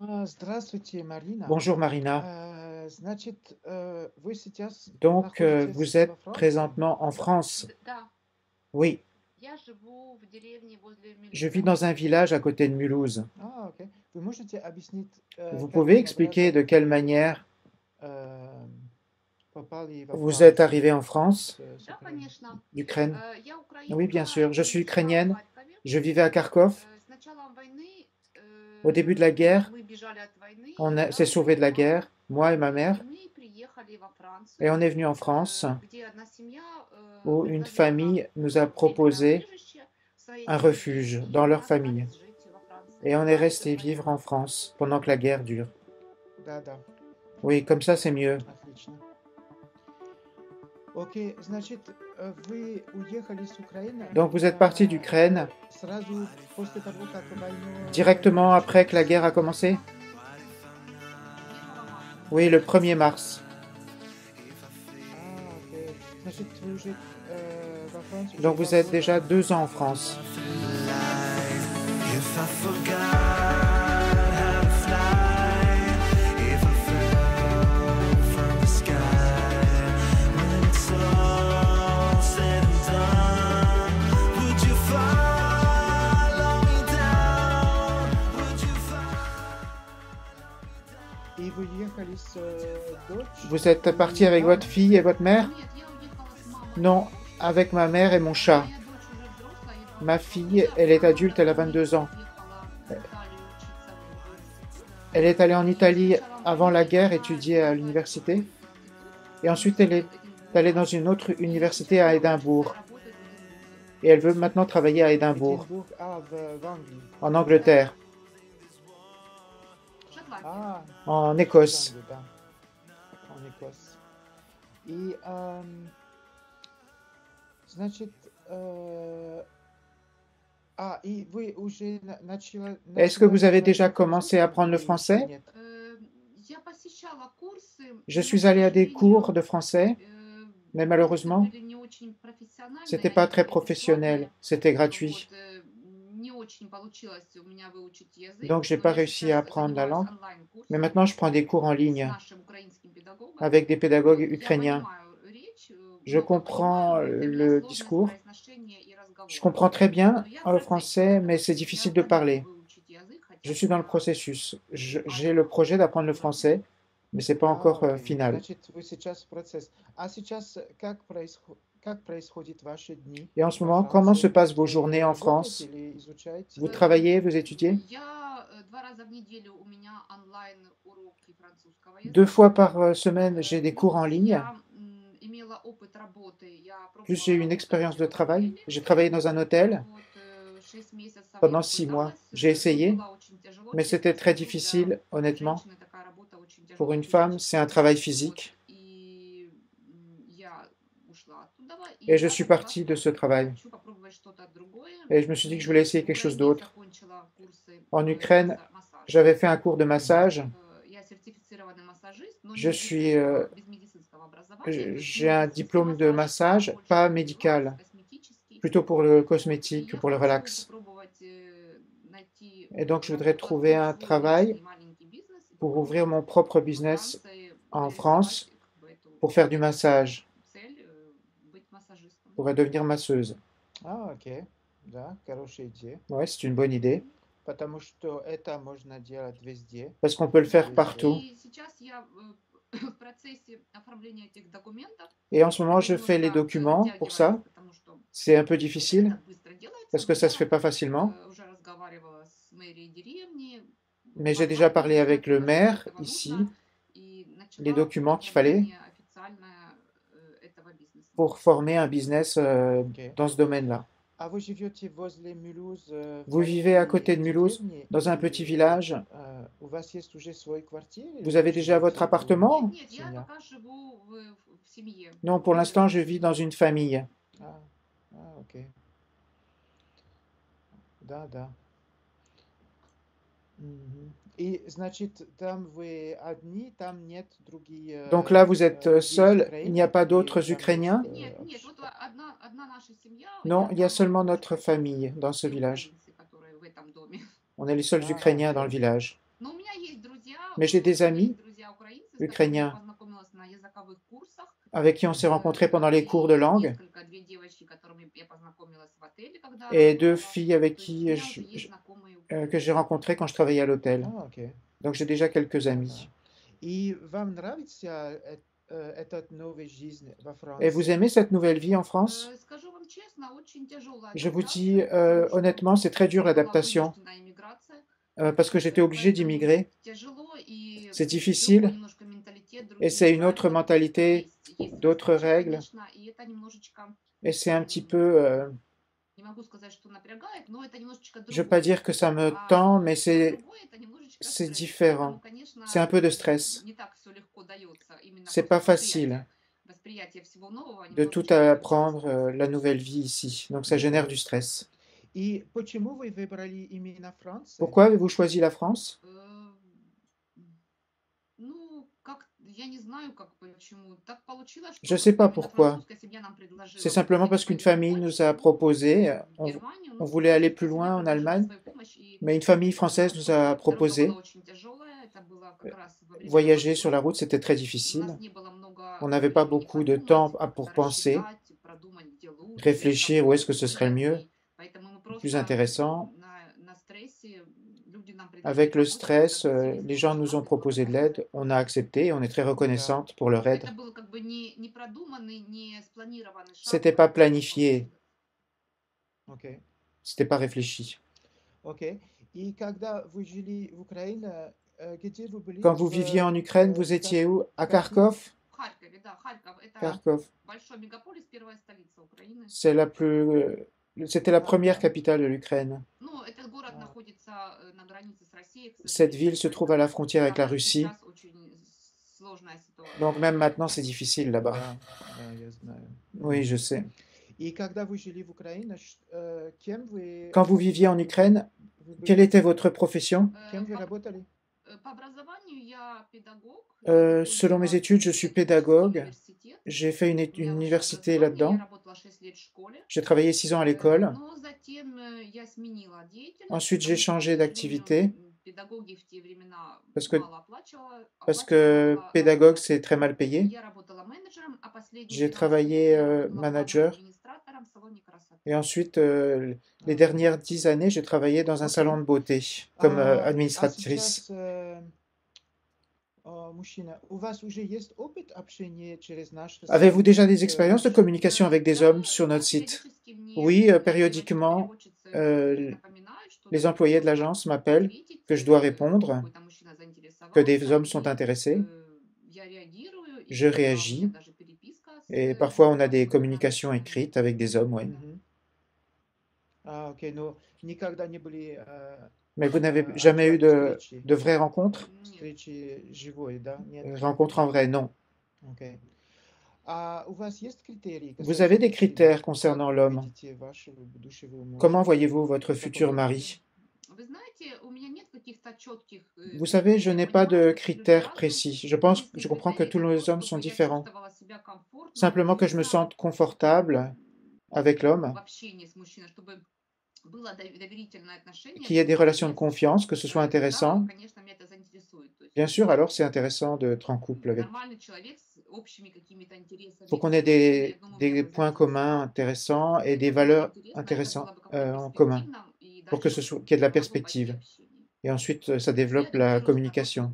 Здравствуйте, Марина. Bonjour Marina. Вы сейчас Donc, vous находитесь êtes во Франции, présentement en да? France? Да, Oui, я живу в деревне возле je vis Мюльуза. dans un village à côté de Mulhouse. Окей. Вы можете объяснить, Vous pouvez каким expliquer de образом quelle вы manière э, попали во vous êtes Францию arrivé en France, с Да, Украины? конечно. d'Ukraine? Я Oui, bien украинка, sûr. Je suis жила в ukrainienne. Харькове. Je vivais à Kharkov. С началом войны Au début de la guerre, мы бежали от войны, on и s'est я, и sauvé de моя la мама, guerre, moi et ma и mère, мы приехали во et Францию, on est venu en France где одна семья où une предложила нам famille nous a временное proposé убежище в своей un семье, refuge и dans мы leur famille. остались жить во Франции, Et on est пока resté идет vivre война. en France pendant que la guerre dure. Да, Oui, comme ça c'est mieux. отлично. Окей, вы уехали с Украины Donc vous êtes parti d'Ukraine сразу после того, как война directement après que la началась? guerre a commencé? 1 марта. Oui, le 1er mars. Окей. Вы уже во Франции уже Donc vous 2 êtes года. déjà 2 ans en France. If I forgot how to fly, if I fell from the sky, when it's all said and done, would you follow me down? Would you follow? И вы ехали с дочь? Vous êtes parti и avec мамой? votre fille et votre mère? Нет, я уехала с мамой. Non, avec ma mère et mon chat. Моя дочь уже взрослая, ей 22 Ma года. fille, elle est adulte, elle a 22 ans. Уехала в Италию учиться в университет. Elle est allée en Italie avant la guerre étudier à l'université. Et ensuite, elle est allée dans une autre université à Édimbourg. Et elle veut maintenant travailler à Édimbourg, Эдинбург, в Англии. en Angleterre, Шотландия. en Écosse. В Англии, да. En Écosse. Значит, и вы уже Est-ce que vous avez déjà говорить commencé à apprendre le или français? нет? Я посещала курсы, Je но, suis к allée à des сожалению, cours de français, mais курсы malheureusement, были не очень профессиональные, c'était они pas très были professionnel, бесплатные. c'était gratuit. Вот, не очень получилось у меня выучить язык, Donc, j'ai но pas я réussi à сейчас apprendre la занимаюсь langue. Mais онлайн-курсами maintenant, je prends des cours en с ligne нашим украинским педагогом. avec des pédagogues Я ukrainiens. понимаю речь, Je много comprends понимаю, но для меня le сложность discours. произношения и разговора. Je comprends très bien Но я в le процессе. français, mais c'est Я difficile de планирую parler. выучить язык, хотя Je suis dans le пока processus. J'ai le projet d'apprendre le français, mais c'est pas encore Окей. final. Значит, вы сейчас в процесс. А сейчас как происходят ваши дни Et en ce во moment, comment se Франции? passent vos Вы journées en работаете France? или изучаете? Vous travaillez, vous étudiez? Я 2 раза в неделю у меня онлайн уроки французского 2 языка. fois par semaine, j'ai des cours en Плюс ligne. я имела опыт работы, я Plus, j'ai eu пробовала une работать expérience de в travail. отеле. J'ai travaillé dans un hôtel Вот 6 месяцев я pendant 6 mois. попыталась, J'ai но essayé, было очень тяжело, mais c'était très физически, для difficile, honnêtement. женщины такая работа очень Pour тяжелая une femme, c'est un физически. travail Вот, physique. и я ушла оттуда, и Et je я suis поняла, partie что de ce travail. хочу попробовать что-то другое. Et je me suis dit que je voulais essayer В quelque chose Украине d'autre. закончила курсы En Ukraine, массажа. j'avais fait un cours de massage. Я сертифицированный массажист, но Je не suis, без медицинского образования. j'ai un diplôme de massage, pas médical, plutôt pour le cosmétique, pour le relax. Et donc, je voudrais trouver un travail pour ouvrir mon propre business en France, pour faire du massage, pour devenir masseuse. Окей. Да, хорошая идея. Ouais, c'est une bonne idée, Потому что это можно делать везде. parce qu'on peut le faire partout. И сейчас я в процессе оформления этих документов. Et en ce moment, je fais les documents pour ça. C'est un peu difficile, parce que ça se fait pas facilement. Уже разговаривала с мэрией деревни. Mais j'ai déjà parlé avec le maire ici, les documents qu'il fallait pour former un business dans ce domaine-là. А вы живете возле Мюлуз, Vous vivez à côté de Mulhouse, dans un petit village. У вас есть уже свой квартир? Vous avez déjà votre appartement? Нет, я пока живу в семье. Non, pour l'instant, je vis dans une famille. Окей. Да. Мгм. И, значит, там вы одни, там нет другие... Donc là, vous êtes есть seul, Украины, il n'y a pas или d'autres там Ukrainiens? есть, Нет, вот одна наша семья. Non, il y a одна seulement наша notre famille dans ce village. украинцы, которые в этом доме. On est les seuls Ah, Ukrainiens ok. dans le village. Но у меня есть Mais j'ai des amis ukrainiens avec qui on s'est rencontrés pendant les cours de langue et 2 filles avec qui que j'ai rencontrées quand je travaillais à l'hôtel. Окей. Donc j'ai déjà quelques amis. И вам нравится эта новая жизнь во Et vous Франции? aimez cette nouvelle vie en France? Скажу вам честно, очень тяжелая Je vous адаптация, dis потому что honnêtement, c'est très dur была l'adaptation вынужденная иммиграция, parce que j'étais obligé поэтому d'immigrer. тяжело и C'est другой difficile немножко менталитет, et другие c'est une autre правила, mentalité, есть d'autres различия, règles конечно, и это немножечко, et c'est un petit peu, не могу сказать, что напрягает, но это немножечко je veux pas другое. dire que ça me А tend, mais что другое, это немножечко c'est стресс. différent. Поэтому, конечно, C'est un peu de stress. не так все легко дается именно C'est просто pas facile восприятие всего нового de tout немножечко apprendre сложно. la nouvelle vie ici. Donc ça génère du stress. И почему вы выбрали именно Францию? Pourquoi avez-vous choisi la France? Ну, как, я не знаю, как, почему. Так получилось, Je что sais pas именно pourquoi. французская семья нам предложила C'est simplement parce qu'une famille nous a proposé, on voulait aller plus loin en Allemagne, mais une famille française nous a proposé. Voyager sur la route, c'était très difficile. On n'avait pas beaucoup de temps pour penser, réfléchir où est-ce que ce serait le mieux, le plus intéressant. Avec le stress, les gens nous ont proposé de l'aide, on a accepté et on est très reconnaissante pour leur aide. C'était pas planifié, Окей. c'était pas réfléchi. Окей. И когда вы жили в Украине, где вы были? Quand vous viviez en Ukraine, vous étiez où? À Kharkov? Kharkov. C'est la plus, c'était la première capitale de l'Ukraine. Cette ville se trouve à la frontière avec la Russie. Donc même maintenant, c'est difficile là-bas. Да, да, я знаю. Oui, je sais. И когда вы жили в Украине, кем вы Quand vous viviez en Ukraine, вы были- quelle était votre profession? кем вы работали? Selon mes études, je suis pédagogue. J'ai fait une université là-dedans. J'ai travaillé 6 ans à l'école. Ensuite, j'ai changé d'activité parce que pédagogue, c'est très mal payé. J'ai travaillé manager et ensuite, les dernières 10 années, j'ai travaillé dans un salon de beauté comme А administratrice. сейчас, мужчина, у вас уже есть опыт общения через наш Avez-vous сайт déjà des с expériences de communication avec des hommes sur notre site? Oui, périodiquement, les employés de l'agence m'appellent, que je dois répondre, que des hommes sont intéressés. Je réagis et parfois on a des communications écrites avec des hommes, ouais. Мгм. Окей, но никогда не были Mais vous n'avez jamais eu de vraies rencontres? встречи живой, да? Нет? Rencontres en vrai, non. Окей. А у вас есть критерии, Vous avez des касательно critères мужчины? concernant Как l'homme. видите вашего будущего мужа? Comment voyez-vous votre futur mari? Vous savez, je n'ai pas de critères précis. Je comprends que tous les hommes sont différents. Simplement que je me sente confortable avec l'homme, qu'il y ait des relations de confiance, que ce soit intéressant. Bien sûr, alors c'est intéressant d'être en couple avec. Il faut qu'on ait des points communs intéressants et des valeurs intéressantes en commun pour que qu'il y ait de la perspective. Et ensuite, ça développe la communication.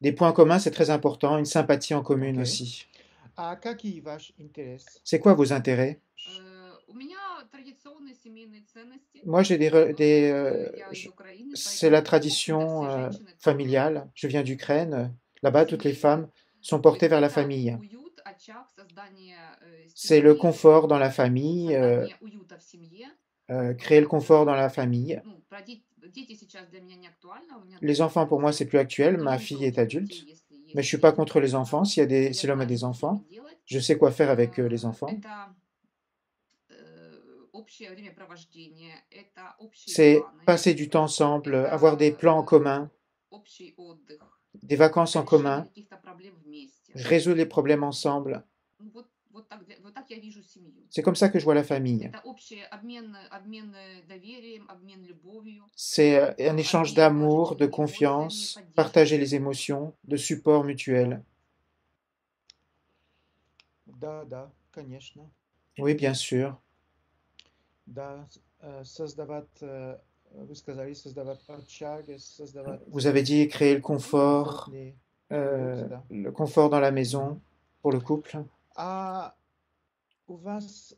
Des points communs, c'est très important, une sympathie en commune Ok. aussi. А какие ваши интересы? C'est quoi vos intérêts? Moi, j'ai c'est la tradition familiale. Je viens d'Ukraine. Là-bas, toutes les femmes sont portées vers la famille. C'est le confort dans la famille, créer le confort dans la famille. Les enfants, pour moi, c'est plus actuel. Ma fille est adulte. Mais je suis pas contre les enfants. Si l'homme a des enfants, je sais quoi faire avec les enfants. C'est passer du temps ensemble, avoir des plans en commun, des vacances en commun, résoudre les problèmes ensemble. так я вижу семью. C'est comme ça que je vois la famille. Это общий обмен доверием, обмен любовью, C'est un échange d'amour, de confiance, partager les émotions, de support mutuel. Да, конечно. Oui, bien sûr. Да, создавать, вы сказали, создавать общаги, создавать Vous avez dit créer le confort, комфортный euh, уют, да. le confort dans la maison pour le couple. А у вас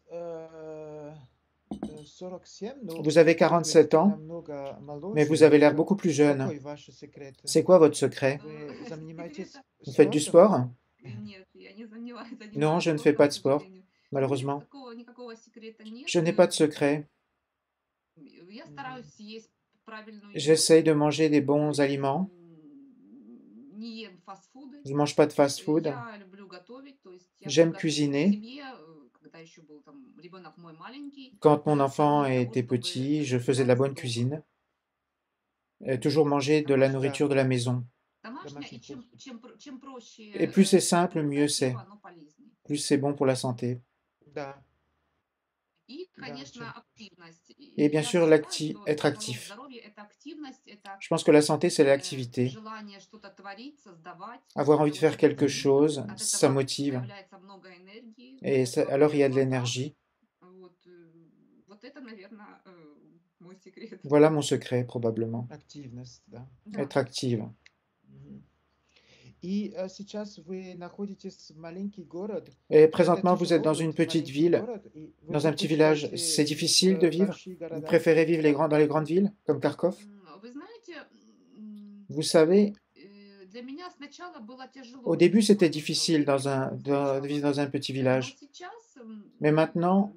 47, но Vous avez 47 ans, намного mais моложе. vous avez l'air beaucoup plus jeune. Какой ваш секрет? C'est quoi votre secret? Вы занимаетесь Vous faites du спортом? sport? Нет, я не занимаюсь Non, je ne fais спортом, pas к de sport, сожалению. malheureusement. Никакого секрета нет. Je n'ai pas de secret. Я стараюсь есть правильную еду, J'essaye de manger des bons aliments. не ем фастфуды. Je ne mange pas de fast-food. Я люблю готовить, то есть я J'aime готовила в cuisiner. семье, когда еще был там ребенок мой маленький. Quand mon enfant для того, était чтобы petit, je faisais de la bonne питаться дома. cuisine. Toujours manger de la nourriture de la maison. Домашняя, и Домашний чем проще Et plus c'est simple, mieux инициатива, c'est. оно полезнее. Plus c'est bon pour la santé. Да. И, Да, конечно, чем- активность. Et bien Я sûr, считаю, что être залог actif. здоровья — это активность, это Je pense que la santé, c'est l'activité. желание что-то творить, создавать. Avoir envie de faire quelque Мгм. chose, От ça этого motive. появляется много энергии, Et от этого alors il y a горят de глаза. l'énergie. Вот это, наверное, мой секрет. Voilà mon secret, probablement. Активность, да. Да. Être active. Мгм. И сейчас вы находитесь в маленький город. Et Это présentement, vous êtes тяжело dans быть une в petite маленький ville, город, и вы dans un petit village. предпочитаете C'est difficile de vivre? большие Vous города? préférez vivre dans les grandes villes, comme Kharkov? Вы знаете, Vous savez, для меня сначала было тяжело au жить début, в c'était маленьком difficile городе. de vivre dans un petit Но village. сейчас Mais maintenant,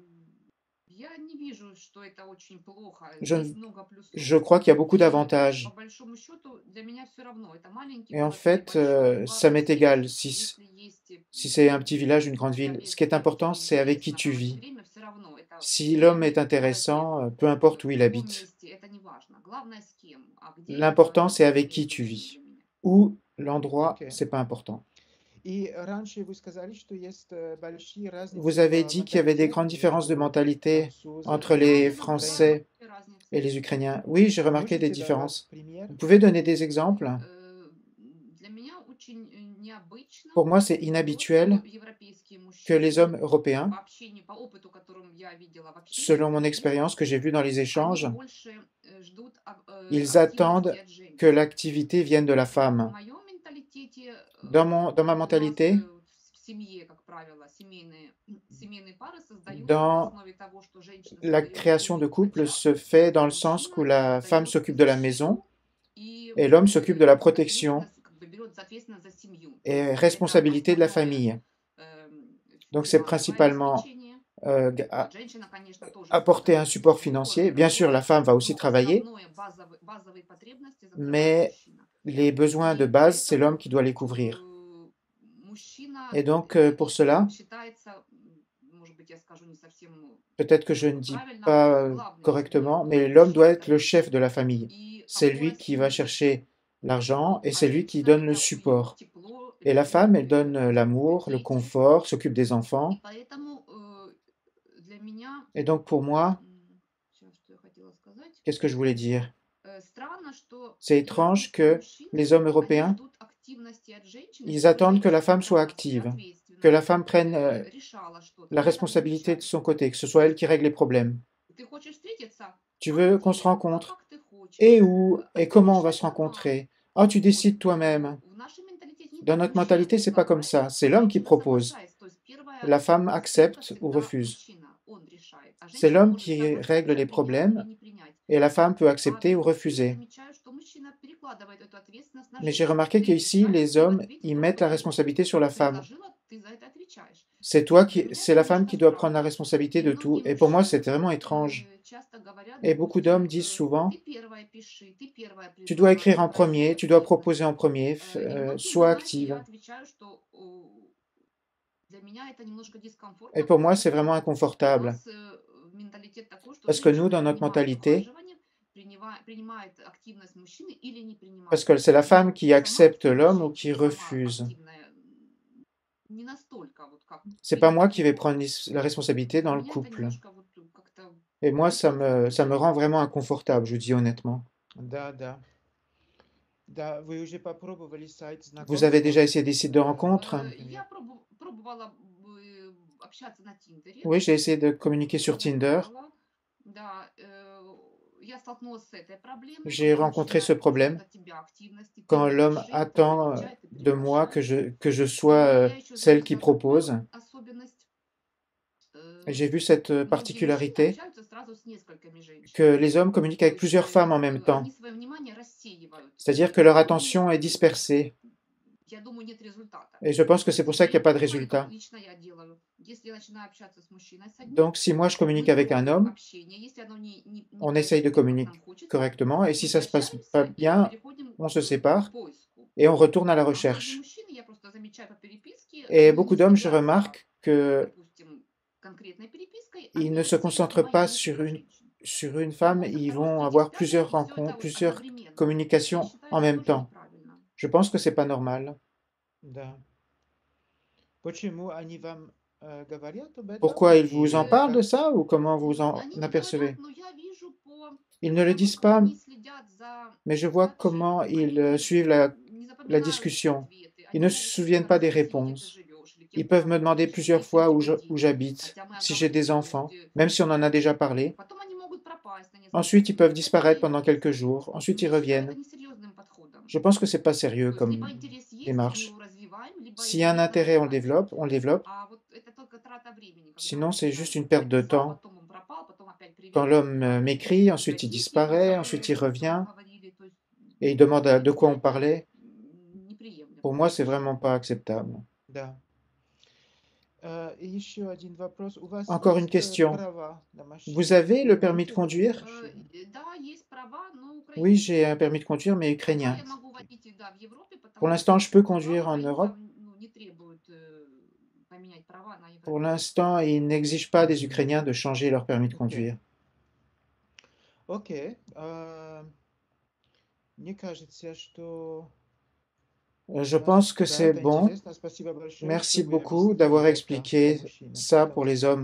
я не вижу, что это очень плохо. Je- Есть много плюсов. je crois qu'il y a beaucoup И d'avantages. по большому счету для меня все равно. Это маленький Et en город или fait, большой. ça m'est Главное, égal если si есть c'est un petit village ou une grande ville. Ce qui est important, c'est avec qui tu vis. Si l'homme est intéressant, peu importe où il habite. L'important, c'est avec qui tu vis. Où, l'endroit, Ok. c'est pas important. И раньше вы сказали, что есть большие разницы Vous avez в dit qu'il y avait des grandes менталитете différences de между mentalité французами entre и les украинцами. Français et les Ukrainiens. Oui, j'ai remarqué des Можете давать différences. пример? Vous pouvez donner des exemples? Pour moi, c'est inhabituel que les hommes européens, selon mon expérience que j'ai vue dans les échanges, ils attendent que l'activité vienne de la femme. Dans ma mentalité, la création de couple se fait dans le sens où la femme s'occupe de la maison et l'homme s'occupe de la protection et responsabilité de la famille. Donc c'est principalement apporter un support financier. Bien sûr, la femme va aussi travailler, mais les besoins de base, c'est l'homme qui doit les couvrir. Et donc, pour cela, peut-être que je ne dis pas correctement, mais l'homme doit être le chef de la famille. C'est lui qui va chercher l'argent et c'est lui qui donne le support. Et la femme, elle donne l'amour, le confort, s'occupe des enfants. Et donc, pour moi, qu'est-ce que je voulais dire? C'est étrange que les hommes européens, ils attendent que la femme soit active, que la femme prenne la responsabilité de son côté, que ce soit elle qui règle les problèmes. Tu veux qu'on se rencontre? Et où? Et comment on va se rencontrer? Oh, tu décides toi-même. Dans notre mentalité, c'est pas comme ça. C'est l'homme qui propose. La femme accepte ou refuse. C'est l'homme qui règle les problèmes et la femme peut accepter ou refuser. Mais j'ai remarqué qu'ici, les hommes, ils mettent la responsabilité sur la femme. C'est la femme qui doit prendre la responsabilité de tout. Et pour moi, c'est vraiment étrange. Et beaucoup d'hommes disent souvent, tu dois écrire en premier, tu dois proposer en premier, sois active. Et pour moi, c'est vraiment inconfortable. Parce que nous, dans notre mentalité, parce que c'est la femme qui accepte l'homme ou qui refuse. не настолько вот как C'est pas moi принято qui vais было. prendre la responsabilité dans le Меня это couple. немножко вот как-то Et moi, ça беспокоит. me rend vraiment inconfortable, je vous dis honnêtement. Да, да. Да, вы уже попробовали сайт Vous avez déjà знакомства? essayé des sites de rencontres? Я Например. пробовала общаться на Тиндере. Oui, j'ai essayé de communiquer sur Я Tinder. пробовала. Да, я столкнулась с этой проблемой, J'ai когда rencontré мужчина ce problème ждет от тебя активности, ты quand ему l'homme пиши, ты attend отвечай, ты de moi приглашай. que je И sois я еще celle qui заметила такую propose. особенность. Et э, j'ai vu cette Многие мужчины particularité общаются сразу с несколькими que женщинами. les hommes communiquent То avec есть plusieurs femmes en même temps. они свое внимание рассеивают. C'est-à-dire И que leur поэтому, attention est dispersée. я думаю, нет результата. Et je pense que c'est pour ça qu'il n'y a pas de résultat. Лично я делаю. Если я начинаю общаться с мужчиной с одним, Donc, si moi je мы communique avec un пробуем homme, общение. Если оно не on essaye de происходит, как communiquer нам хочется, correctement, et si ça se passe прощаемся pas и bien, переходим on se к sépare поиску. et on retourne à la А многие recherche. мужчины, я просто замечаю по переписке, Et они beaucoup не d'hommes, je следят за, remarque qu'ils допустим, конкретной перепиской, ne они se рассеивают concentrent pas внимание несколько женщин. sur une femme, Поэтому ils vont вторую, avoir третью, пятую, plusieurs и все это rencontres, вот plusieurs одновременно. Я communications считаю, en это même тоже temps. неправильно. Je pense que c'est pas normal. Да. Почему они вам говорят об этом? Pourquoi ils И vous en parlent de как? ça ou comment vous en Они не apercevez? говорят, но я вижу по Ils ne le тому, disent как pas, они следят за mais je vois comment сообщением. ils suivent la Не la запоминают discussion. ответы. Ils Они ne se могут souviennent просто pas des расспросить, где ты réponses. живешь, или Ils кем ты peuvent me demander работаешь, plusieurs какие fois у où тебя дети. j'habite, Хотя мы si j'ai des оговорились. enfants, même si on en a déjà parlé. Потом они могут пропасть на несколько Ensuite, ils peuvent дней. disparaître Это pendant quelques jours. Ensuite, ils я считаю, это reviennent. несерьезным подходом. Je pense que c'est pas sérieux То есть либо comme интерес есть, мы démarche. его развиваем, либо S'il y a его un нет, intérêt, закрываемся. on le développe. А вот это только трата времени, когда Sinon, он c'est начинает juste une perte de написал, temps. потом он пропал, потом опять привет, Quand l'homme как m'écrit, у ensuite тебя il дети, и он disparaît, забыл, ensuite il о чем мы revient говорили. То есть et il demande de для quoi меня on это parlait. неприемлемо Pour moi, c'est совершенно. vraiment pas acceptable. Да. И еще один вопрос. У вас Encore une есть question. права на Vous машину? avez le Вы permis de можете водить conduire? машину? Да, есть права, но Oui, украинские. j'ai un permis de conduire, mais Пока ukrainien. я могу водить, да, в Европе, Pour потому l'instant, je что peux права conduire en Europe. украинцам не требуют поменять права на Pour европейские. l'instant, ils n'exigent pas des Ukrainiens de changer leur permis de Ok. conduire. Окей. Мне кажется, что Je pense que да, c'est это bon. интересно. Спасибо большое, Merci что вы beaucoup объяснили d'avoir это expliqué для мужчин, ça pour потому les что hommes,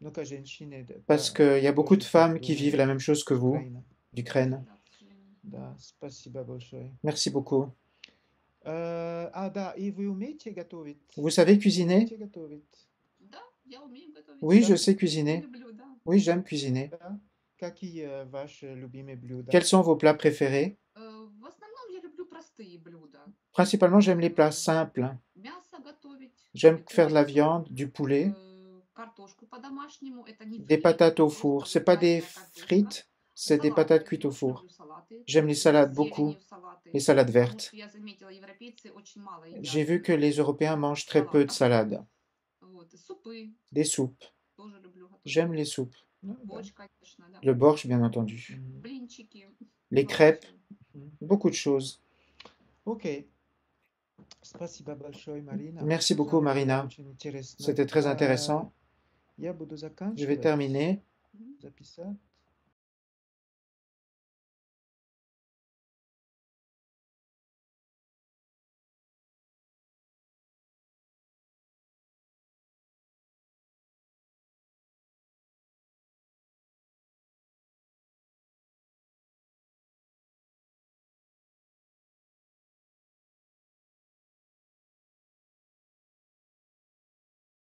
много женщин parce qu'il y a beaucoup de тоже так femmes qui vivent la думают même chose que с vous, Украины. d'Ukraine. Да, к сожалению. Да, спасибо большое. Merci beaucoup. Да, и вы умеете готовить? Vous savez cuisiner? Умеете готовить? Да, я умею готовить. Oui, je Да, sais Я cuisiner. люблю, да. Oui, j'aime cuisiner. да. Какие ваши любимые блюда? Quels sont vos plats préférés? В основном я люблю простые блюда. Principalement, j'aime les plats simples. Мясо готовить, J'aime faire de la курицу, viande, du poulet, картошку по-домашнему. Это не des фри, patates это au four. просто C'est pas вот des жареная картошка. frites, c'est des patates Салаты. cuites au Очень four. люблю салаты. J'aime les С salades beaucoup, зеленью салаты. les salades Потому vertes. что я заметила, европейцы очень мало J'ai едят vu que les Européens mangent très peu de салатов. salades. Вот. Супы Des soupes. тоже люблю готовить. J'aime les soupes. Ну, да. Борщ, конечно, да. Le borsch, bien entendu. Мгм. Блинчики. Les Много crêpes, всего. beaucoup de choses. Окей. Спасибо большое, Марина. Merci beaucoup, Это было Marina. очень интересно. C'était très intéressant. Я буду Je vais заканчивать. terminer. Записать.